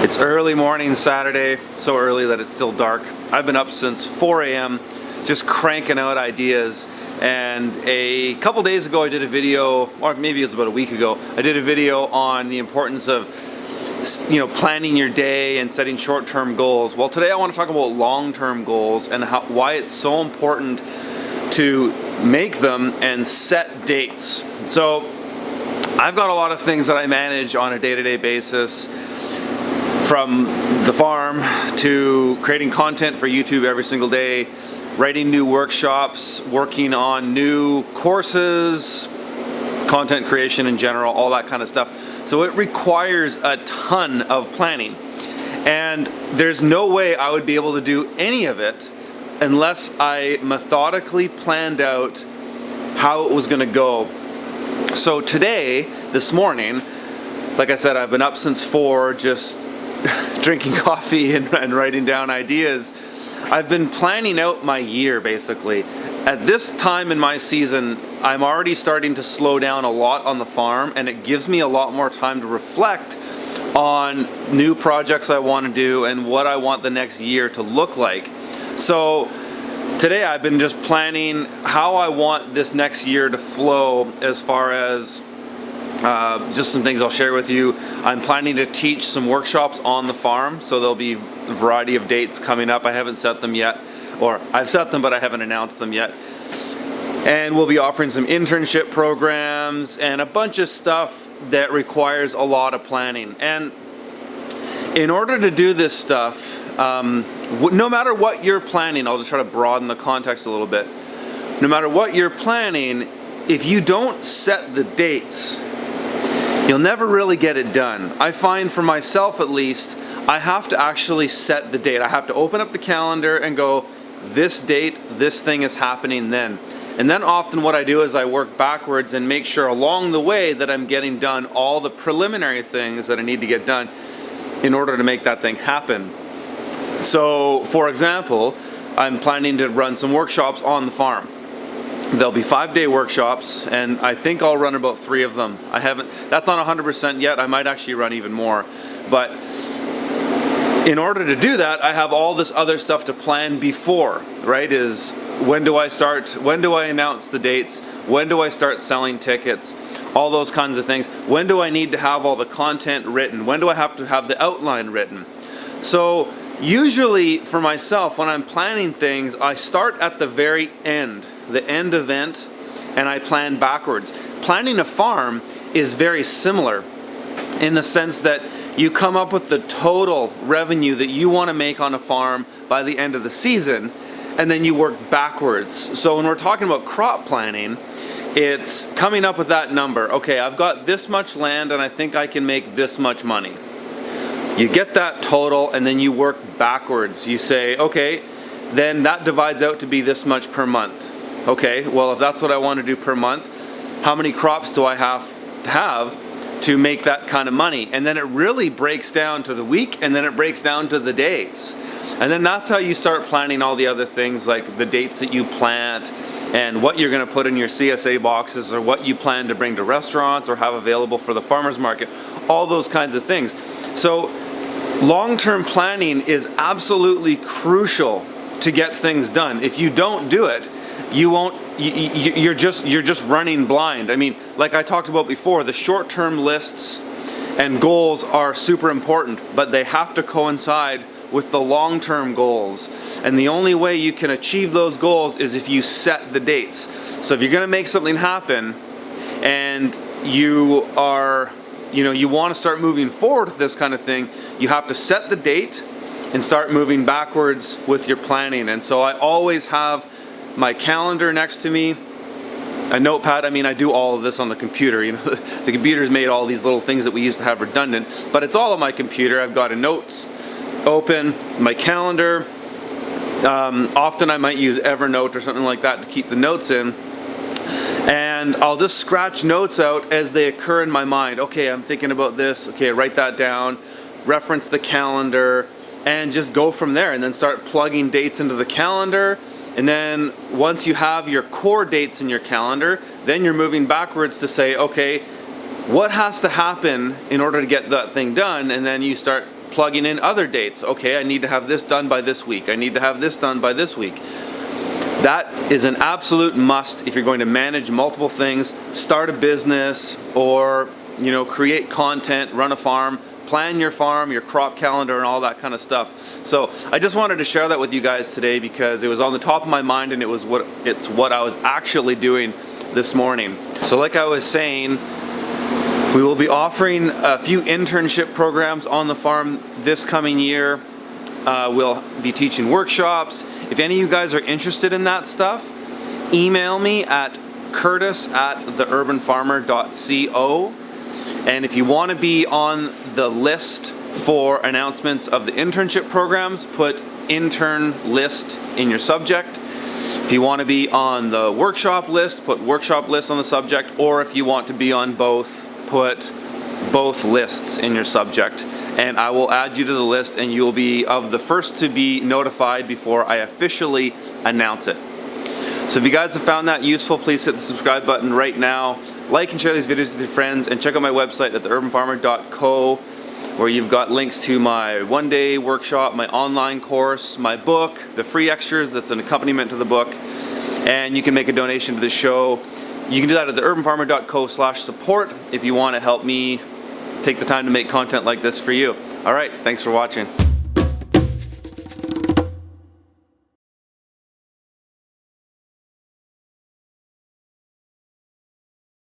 It's early morning Saturday, so early that it's still dark. I've been up since 4 a.m. just cranking out ideas, and a couple days ago I did a video, or maybe it was about a week ago, I did a video on the importance of planning your day and setting short-term goals. Well, today I want to talk about long-term goals and why it's so important to make them and set dates. So I've got a lot of things that I manage on a day-to-day basis, from the farm to creating content for YouTube every single day, writing new workshops, working on new courses, content creation in general, all that kind of stuff. So it requires a ton of planning. And there's no way I would be able to do any of it unless I methodically planned out how it was going to go. So today, this morning, like I said, I've been up since 4, just drinking coffee and writing down ideas. I've been planning out my year, basically. At this time in my season, I'm already starting to slow down a lot on the farm, and it gives me a lot more time to reflect on new projects I want to do and what I want the next year to look like. So today I've been just planning how I want this next year to flow, as far as just some things I'll share with you. I'm planning to teach some workshops on the farm, so there'll be a variety of dates coming up. I haven't set them yet, or I've set them but I haven't announced them yet. And we'll be offering some internship programs and a bunch of stuff that requires a lot of planning. And in order to do this stuff, no matter what you're planning, I'll just try to broaden the context a little bit. No matter what you're planning, if you don't set the dates, you'll never really get it done. I find, for myself at least, I have to actually set the date. I have to open up the calendar and go, this date, this thing is happening then. And then often what I do is I work backwards and make sure along the way that I'm getting done all the preliminary things that I need to get done in order to make that thing happen. So, for example, I'm planning to run some workshops on the farm. There'll be 5-day workshops, and I think I'll run about 3 of them. That's not 100% yet. I might actually run even more. But in order to do that, I have all this other stuff to plan before, right? Is when do I start? When do I announce the dates? When do I start selling tickets? All those kinds of things. When do I need to have all the content written? When do I have to have the outline written? So usually for myself, when I'm planning things, I start at the very end, the end event, and I plan backwards. Planning a farm is very similar in the sense that you come up with the total revenue that you want to make on a farm by the end of the season, and then you work backwards. So when we're talking about crop planning, it's coming up with that number. Okay, I've got this much land and I think I can make this much money. You get that total and then you work backwards. You say, okay, then that divides out to be this much per month. Okay, well, if that's what I want to do per month, how many crops do I have to make that kind of money? And then it really breaks down to the week, and then it breaks down to the days. And then that's how you start planning all the other things, like the dates that you plant and what you're going to put in your CSA boxes, or what you plan to bring to restaurants or have available for the farmers market, all those kinds of things. So long-term planning is absolutely crucial to get things done. If you don't do it, you're just running blind. I mean, like I talked about before, the short-term lists and goals are super important, but they have to coincide with the long-term goals. And the only way you can achieve those goals is if you set the dates. So if you're going to make something happen and you want to start moving forward with this kind of thing, you have to set the date and start moving backwards with your planning. And so I always have my calendar next to me, a notepad. I mean, I do all of this on the computer. The computer's made all these little things that we used to have redundant, but it's all on my computer. I've got a notes open, my calendar. Often I might use Evernote or something like that to keep the notes in. And I'll just scratch notes out as they occur in my mind. Okay, I'm thinking about this. Okay, write that down, reference the calendar, and just go from there, and then start plugging dates into the calendar. And then once you have your core dates in your calendar, then you're moving backwards to say, okay, what has to happen in order to get that thing done? And then you start plugging in other dates. Okay, I need to have this done by this week. I need to have this done by this week. That is an absolute must if you're going to manage multiple things, start a business, or create content, run a farm, plan your farm, your crop calendar, and all that kind of stuff. So I just wanted to share that with you guys today because it was on the top of my mind, and it's what I was actually doing this morning. So like I was saying, we will be offering a few internship programs on the farm this coming year. We'll be teaching workshops. If any of you guys are interested in that stuff, email me at curtis@theurbanfarmer.co. And if you want to be on the list for announcements of the internship programs, put intern list in your subject. If you want to be on the workshop list, put workshop list on the subject. Or if you want to be on both, put both lists in your subject. And I will add you to the list, and you'll be of the first to be notified before I officially announce it. So if you guys have found that useful, please hit the subscribe button right now. Like and share these videos with your friends, and check out my website at theurbanfarmer.co, where you've got links to my one-day workshop, my online course, my book, the free extras that's an accompaniment to the book, and you can make a donation to the show. You can do that at theurbanfarmer.co/support if you want to help me take the time to make content like this for you. All right, thanks for watching.